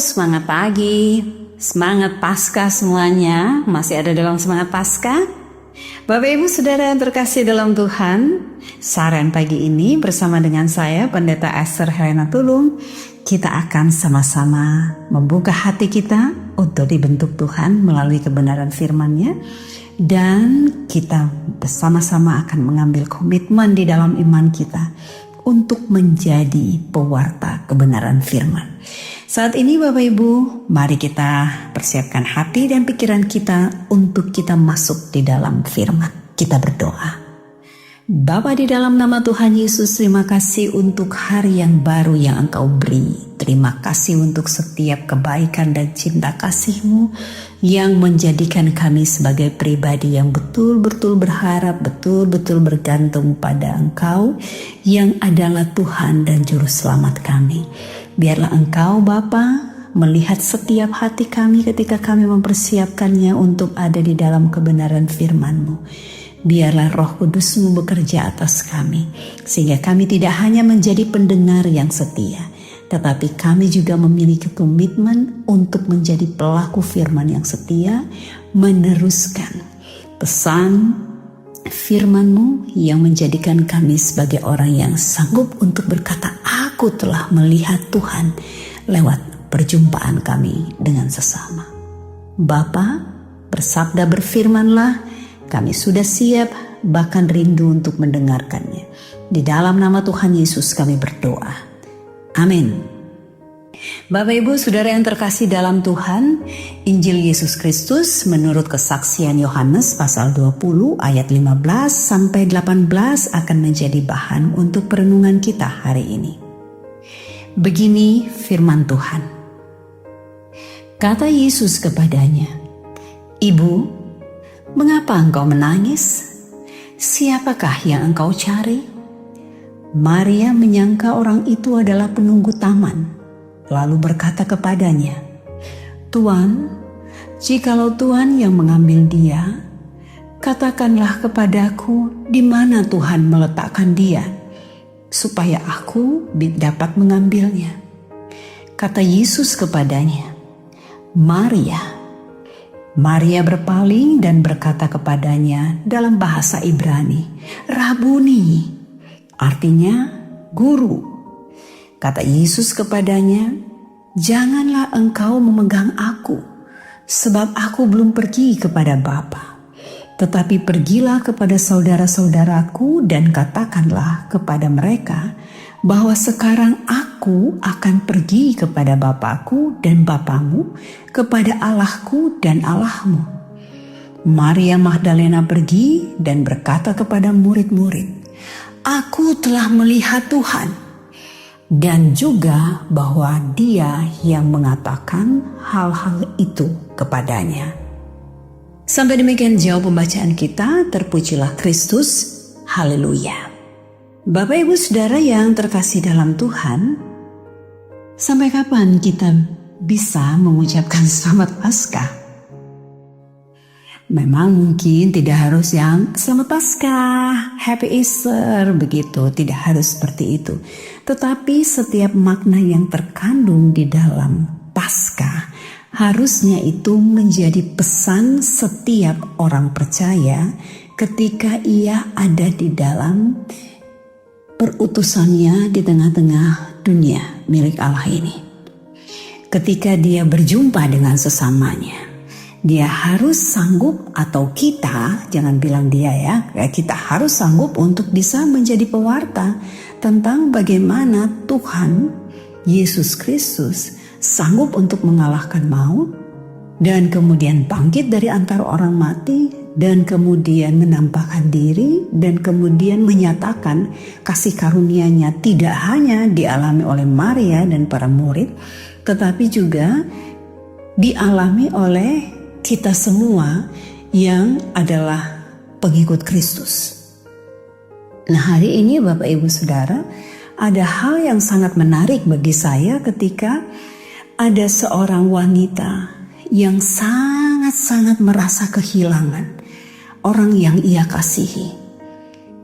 semangat pagi, semangat Paskah semuanya. Masih ada dalam semangat Paskah? Bapak Ibu Saudara yang terkasih dalam Tuhan, saran pagi ini bersama dengan saya Pendeta Esther Helena Tulung, kita akan sama-sama membuka hati kita untuk dibentuk Tuhan melalui kebenaran firman-Nya, dan kita bersama-sama akan mengambil komitmen di dalam iman kita untuk menjadi pewarta kebenaran firman. Saat ini Bapak Ibu, mari kita persiapkan hati dan pikiran kita untuk kita masuk di dalam firman. Kita berdoa. Bapa di dalam nama Tuhan Yesus, terima kasih untuk hari yang baru yang Engkau beri. Terima kasih untuk setiap kebaikan dan cinta kasih-Mu yang menjadikan kami sebagai pribadi yang betul-betul berharap, betul-betul bergantung pada Engkau yang adalah Tuhan dan Juru Selamat kami. Biarlah Engkau Bapa melihat setiap hati kami ketika kami mempersiapkannya untuk ada di dalam kebenaran firman-Mu. Biarlah Roh Kudus-Mu bekerja atas kami, sehingga kami tidak hanya menjadi pendengar yang setia, tetapi kami juga memiliki komitmen untuk menjadi pelaku firman yang setia, meneruskan pesan firman-Mu yang menjadikan kami sebagai orang yang sanggup untuk berkata, "Aku telah melihat Tuhan," lewat perjumpaan kami dengan sesama. Bapa, bersabda berfirmanlah, kami sudah siap, bahkan rindu untuk mendengarkannya. Di dalam nama Tuhan Yesus kami berdoa. Amin. Bapak Ibu Saudara yang terkasih dalam Tuhan, Injil Yesus Kristus menurut kesaksian Yohanes pasal 20 ayat 15 sampai 18 akan menjadi bahan untuk perenungan kita hari ini. Begini firman Tuhan. Kata Yesus kepadanya, "Ibu, mengapa engkau menangis? Siapakah yang engkau cari?" Maria menyangka orang itu adalah penunggu taman, lalu berkata kepadanya, "Tuan, jikalau Tuan yang mengambil dia, katakanlah kepadaku di mana Tuhan meletakkan dia, supaya aku dapat mengambilnya." Kata Yesus kepadanya, "Maria." Maria berpaling dan berkata kepadanya dalam bahasa Ibrani, "Rabuni," artinya guru. Kata Yesus kepadanya, "Janganlah engkau memegang aku, sebab aku belum pergi kepada Bapa. Tetapi pergilah kepada saudara-saudaraku dan katakanlah kepada mereka bahwa sekarang aku akan pergi kepada Bapakku dan Bapamu, kepada Allahku dan Allahmu." Maria Magdalena pergi dan berkata kepada murid-murid, "Aku telah melihat Tuhan," dan juga bahwa Dia yang mengatakan hal-hal itu kepadanya. Sampai demikian jauh pembacaan kita. Terpujilah Kristus. Haleluya. Bapak Ibu Saudara yang terkasih dalam Tuhan, sampai kapan kita bisa mengucapkan selamat Paskah? Memang mungkin tidak harus yang selamat Paskah, Happy Easter, begitu, tidak harus seperti itu. Tetapi setiap makna yang terkandung di dalam Paskah harusnya itu menjadi pesan setiap orang percaya ketika ia ada di dalam perutusannya di tengah-tengah dunia milik Allah ini. Ketika dia berjumpa dengan sesamanya, dia harus sanggup, atau kita, jangan bilang dia ya, kita harus sanggup untuk bisa menjadi pewarta tentang bagaimana Tuhan Yesus Kristus sanggup untuk mengalahkan maut dan kemudian bangkit dari antara orang mati, dan kemudian menampakkan diri, dan kemudian menyatakan kasih karunia-Nya tidak hanya dialami oleh Maria dan para murid, tetapi juga dialami oleh kita semua yang adalah pengikut Kristus. Nah, hari ini Bapak Ibu Saudara, ada hal yang sangat menarik bagi saya ketika ada seorang wanita yang sangat-sangat merasa kehilangan orang yang ia kasihi.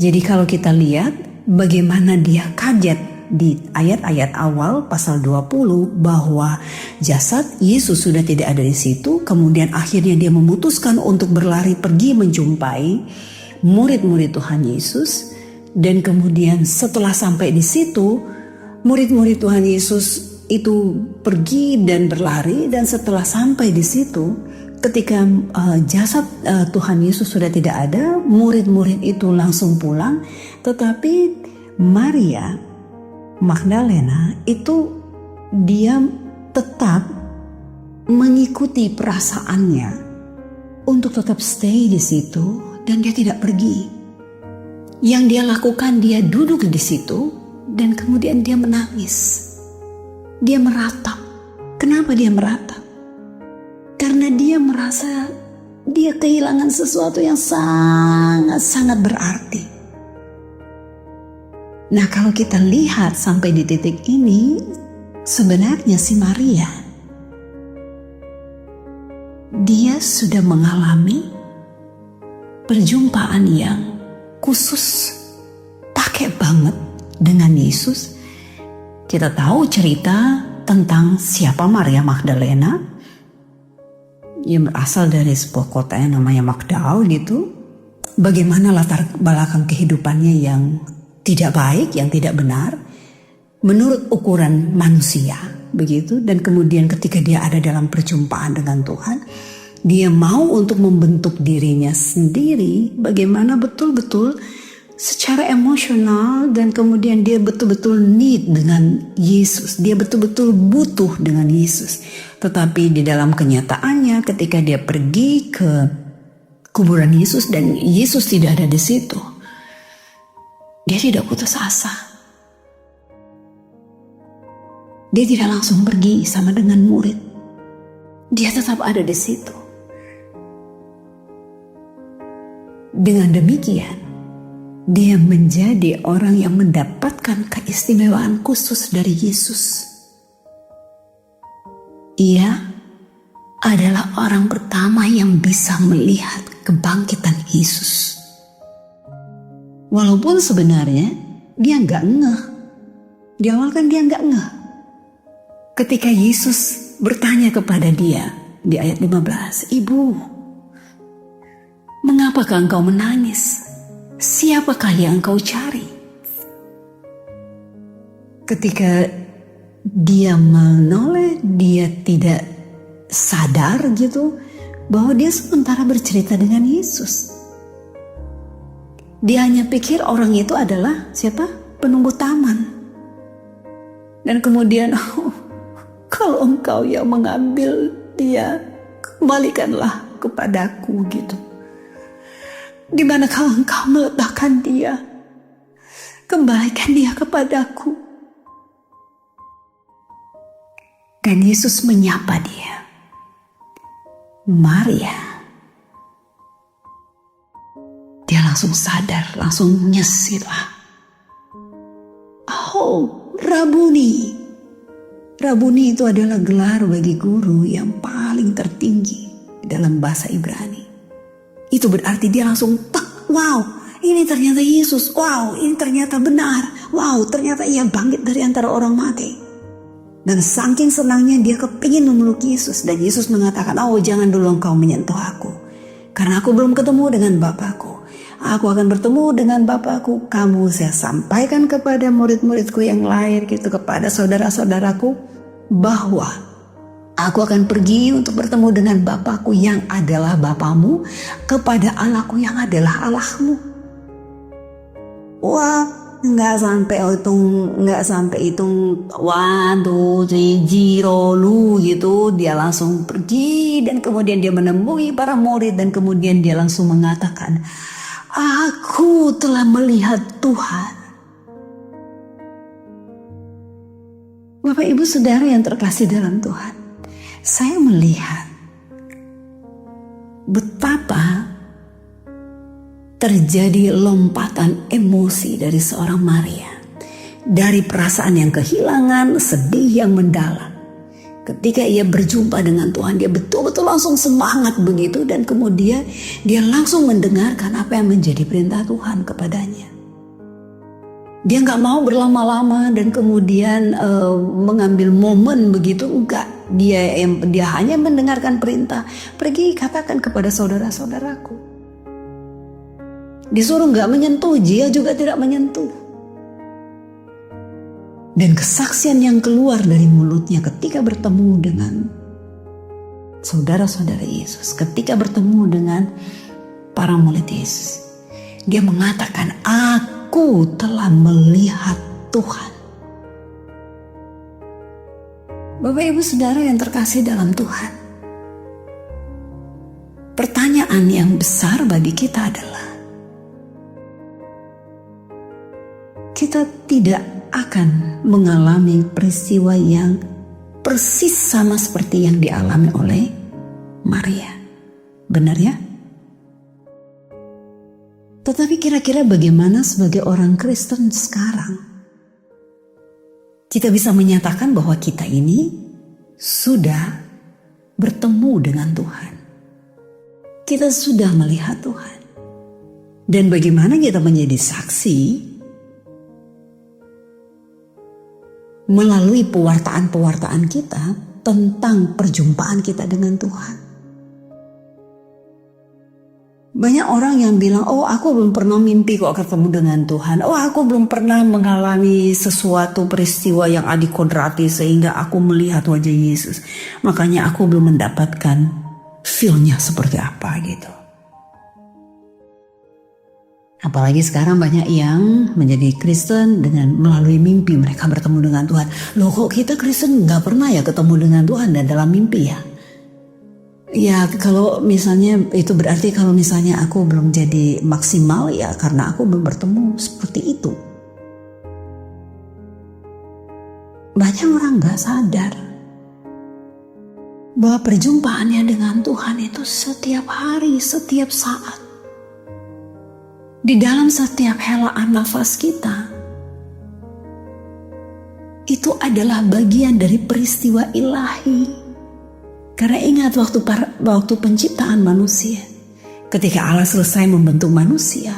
Jadi kalau kita lihat bagaimana dia kaget di ayat-ayat awal pasal 20 bahwa jasad Yesus sudah tidak ada di situ. Kemudian akhirnya dia memutuskan untuk berlari pergi menjumpai murid-murid Tuhan Yesus. Dan kemudian setelah sampai di situ, murid-murid Tuhan Yesus itu pergi dan berlari. Dan setelah sampai di situ, ketika jasad Tuhan Yesus sudah tidak ada, murid-murid itu langsung pulang. Tetapi Maria Magdalena itu dia tetap mengikuti perasaannya untuk tetap stay di situ dan dia tidak pergi. Yang dia lakukan, dia duduk di situ dan kemudian dia menangis. Dia meratap. Kenapa dia meratap? Karena dia merasa dia kehilangan sesuatu yang sangat-sangat berarti. Nah, kalau kita lihat sampai di titik ini, sebenarnya si Maria, dia sudah mengalami perjumpaan yang khusus, pakai banget dengan Yesus. Kita tahu cerita tentang siapa Maria Magdalena. Ia berasal dari sebuah kota yang namanya Magdal gitu. Bagaimana latar belakang kehidupannya yang tidak baik, yang tidak benar menurut ukuran manusia begitu. Dan kemudian ketika dia ada dalam perjumpaan dengan Tuhan, dia mau untuk membentuk dirinya sendiri bagaimana betul-betul secara emosional, dan kemudian dia betul-betul need dengan Yesus, dia betul-betul butuh dengan Yesus. Tetapi di dalam kenyataannya ketika dia pergi ke kuburan Yesus dan Yesus tidak ada di situ, dia tidak putus asa. Dia tidak langsung pergi sama dengan murid. Dia tetap ada di situ. Dengan demikian, dia menjadi orang yang mendapatkan keistimewaan khusus dari Yesus. Ia adalah orang pertama yang bisa melihat kebangkitan Yesus. Walaupun sebenarnya dia nggak ngeh. Di awal kan dia nggak ngeh. Ketika Yesus bertanya kepada dia di ayat 15, "Ibu, mengapakah engkau menangis? Siapakah yang engkau cari?" Ketika dia menoleh, dia tidak sadar gitu bahwa dia sementara bercerita dengan Yesus. Dia hanya pikir orang itu adalah siapa? Penunggu taman. Dan kemudian, kalau engkau yang mengambil dia, kembalikanlah kepadaku gitu. Di mana kalau engkau meletakkan dia, kembalikan dia kepadaku. Dan Yesus menyapa dia, "Maria." Dia langsung sadar, langsung nyesir lah. "Oh, Rabuni." Rabuni itu adalah gelar bagi guru yang paling tertinggi dalam bahasa Ibrani. Itu berarti dia langsung wow, ini ternyata Yesus. Wow, ini ternyata benar. Wow, ternyata ia bangkit dari antara orang mati. Dan saking senangnya dia kepingin memeluk Yesus. Dan Yesus mengatakan, "Oh, jangan dulu engkau menyentuh aku. Karena aku belum ketemu dengan Bapakku. Aku akan bertemu dengan Bapakku. Kamu saya sampaikan kepada murid-muridku yang lain gitu, kepada saudara-saudaraku, bahwa aku akan pergi untuk bertemu dengan Bapakku yang adalah Bapamu, kepada Allahku yang adalah Allahmu." Wah, nggak sampai hitung 1, 2, 3, 0 lu gitu. Dia langsung pergi dan kemudian dia menemui para murid dan kemudian dia langsung mengatakan, "Aku telah melihat Tuhan." Bapak, Ibu, Saudara yang terkasih dalam Tuhan, saya melihat betapa terjadi lompatan emosi dari seorang Maria. Dari perasaan yang kehilangan, sedih yang mendalam. Ketika ia berjumpa dengan Tuhan, dia betul-betul langsung semangat begitu. Dan kemudian dia langsung mendengarkan apa yang menjadi perintah Tuhan kepadanya. Dia nggak mau berlama-lama dan kemudian mengambil momen begitu, enggak. Dia hanya mendengarkan perintah, pergi katakan kepada saudara-saudaraku. Disuruh nggak menyentuh, dia juga tidak menyentuh. Dan kesaksian yang keluar dari mulutnya ketika bertemu dengan saudara-saudara Yesus, ketika bertemu dengan para murid Yesus, dia mengatakan, aku telah melihat Tuhan. Bapak Ibu Saudara yang terkasih dalam Tuhan, pertanyaan yang besar bagi kita adalah, kita tidak akan mengalami peristiwa yang persis sama seperti yang dialami oleh Maria. Benar ya? Tetapi kira-kira bagaimana sebagai orang Kristen sekarang? Kita bisa menyatakan bahwa kita ini sudah bertemu dengan Tuhan. Kita sudah melihat Tuhan. Dan bagaimana kita menjadi saksi melalui pewartaan-pewartaan kita tentang perjumpaan kita dengan Tuhan. Banyak orang yang bilang, oh aku belum pernah mimpi kok ketemu dengan Tuhan. Oh aku belum pernah mengalami sesuatu peristiwa yang adikodrati sehingga aku melihat wajah Yesus. Makanya aku belum mendapatkan feel-nya seperti apa gitu. Apalagi sekarang banyak yang menjadi Kristen dengan melalui mimpi mereka bertemu dengan Tuhan. Loh kok kita Kristen gak pernah ya ketemu dengan Tuhan dan dalam mimpi ya? Ya kalau misalnya itu berarti kalau misalnya aku belum jadi maksimal ya karena aku belum bertemu seperti itu. Banyak orang gak sadar bahwa perjumpaannya dengan Tuhan itu setiap hari, setiap saat. Di dalam setiap helaan nafas kita. Itu adalah bagian dari peristiwa ilahi. Karena ingat waktu penciptaan manusia, ketika Allah selesai membentuk manusia,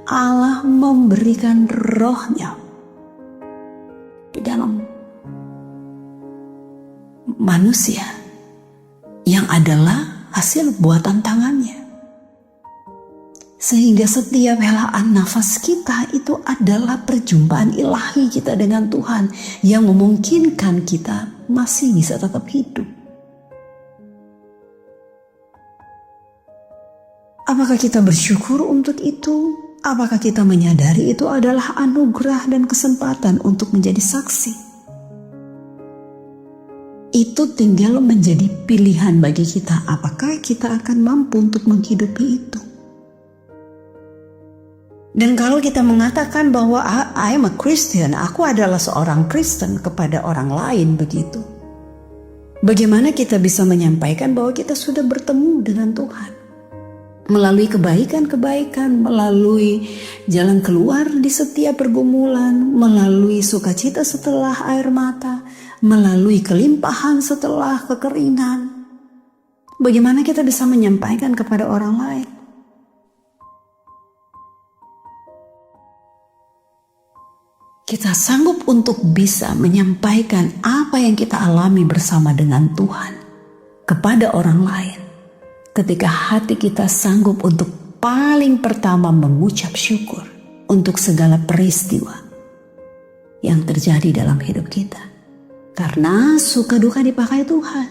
Allah memberikan rohnya di dalam manusia yang adalah hasil buatan tangannya. Sehingga setiap helaan nafas kita itu adalah perjumpaan ilahi kita dengan Tuhan yang memungkinkan kita masih bisa tetap hidup. Apakah kita bersyukur untuk itu? Apakah kita menyadari itu adalah anugerah dan kesempatan untuk menjadi saksi? Itu tinggal menjadi pilihan bagi kita. Apakah kita akan mampu untuk menghidupi itu? Dan kalau kita mengatakan bahwa I am a Christian, aku adalah seorang Kristen kepada orang lain begitu. Bagaimana kita bisa menyampaikan bahwa kita sudah bertemu dengan Tuhan? Melalui kebaikan-kebaikan, melalui jalan keluar di setiap pergumulan, melalui sukacita setelah air mata, melalui kelimpahan setelah kekeringan. Bagaimana kita bisa menyampaikan kepada orang lain? Kita sanggup untuk bisa menyampaikan apa yang kita alami bersama dengan Tuhan kepada orang lain. Ketika hati kita sanggup untuk paling pertama mengucap syukur untuk segala peristiwa yang terjadi dalam hidup kita. Karena suka duka dipakai Tuhan.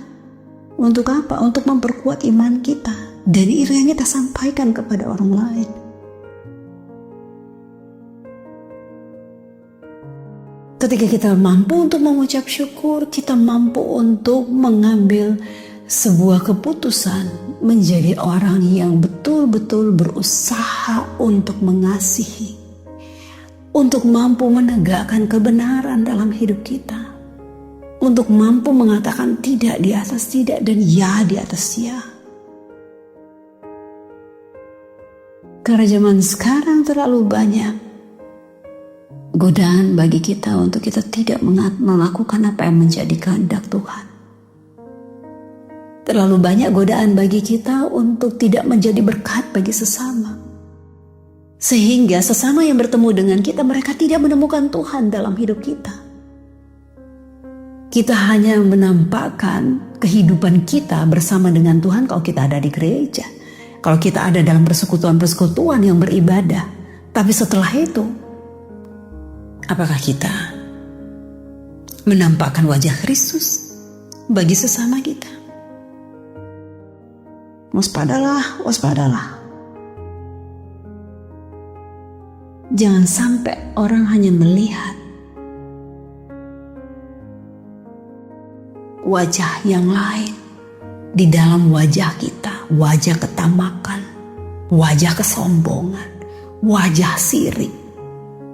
Untuk apa? Untuk memperkuat iman kita. Dan itu yang kita sampaikan kepada orang lain. Ketika kita mampu untuk mengucap syukur, kita mampu untuk mengambil sebuah keputusan menjadi orang yang betul-betul berusaha untuk mengasihi, untuk mampu menegakkan kebenaran dalam hidup kita, untuk mampu mengatakan tidak di atas tidak dan ya di atas ya. Karena zaman sekarang terlalu banyak godaan bagi kita untuk kita tidak melakukan apa yang menjadi kehendak Tuhan. Terlalu banyak godaan bagi kita untuk tidak menjadi berkat bagi sesama. Sehingga sesama yang bertemu dengan kita, mereka tidak menemukan Tuhan dalam hidup kita. Kita hanya menampakkan kehidupan kita bersama dengan Tuhan kalau kita ada di gereja. Kalau kita ada dalam persekutuan-persekutuan yang beribadah. Tapi setelah itu, apakah kita menampakkan wajah Kristus bagi sesama kita? Waspadalah, waspadalah. Jangan sampai orang hanya melihat wajah yang lain di dalam wajah kita, wajah ketamakan, wajah kesombongan, wajah sirik,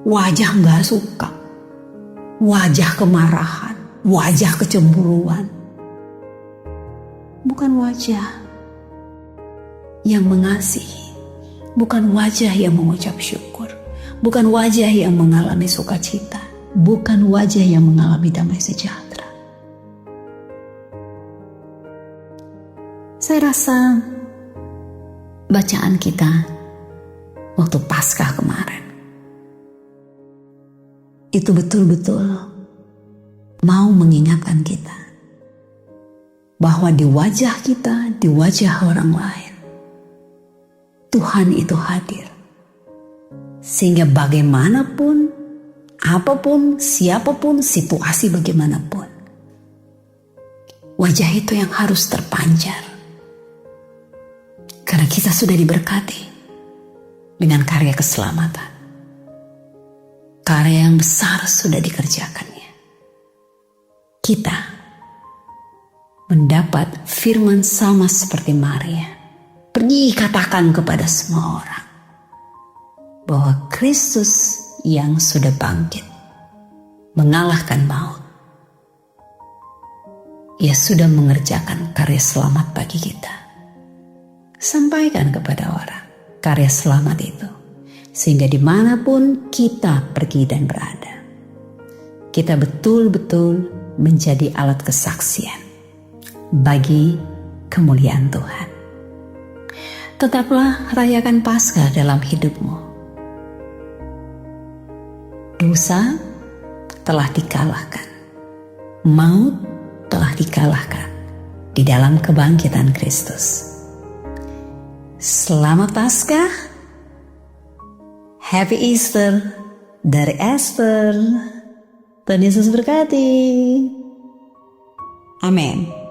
wajah gak suka, wajah kemarahan, wajah kecemburuan. Bukan wajah yang mengasihi, bukan wajah yang mengucap syukur, bukan wajah yang mengalami sukacita, bukan wajah yang mengalami damai sejahtera. Saya rasa bacaan kita waktu Paskah kemarin itu betul-betul mau mengingatkan kita bahwa di wajah kita, di wajah orang lain, Tuhan itu hadir. Sehingga bagaimanapun, apapun, siapapun, situasi bagaimanapun, wajah itu yang harus terpancar. Karena kita sudah diberkati dengan karya keselamatan. Karya yang besar sudah dikerjakannya. Kita mendapat firman sama seperti Maria. Pergi katakan kepada semua orang bahwa Kristus yang sudah bangkit mengalahkan maut. Ia sudah mengerjakan karya selamat bagi kita. Sampaikan kepada orang karya selamat itu. Sehingga dimanapun kita pergi dan berada, kita betul-betul menjadi alat kesaksian bagi kemuliaan Tuhan. Tetaplah rayakan Paskah dalam hidupmu. Dosa telah dikalahkan. Maut telah dikalahkan di dalam kebangkitan Kristus. Selamat Paskah, Happy Easter dari Esther. Tuhan Yesus berkati. Amin.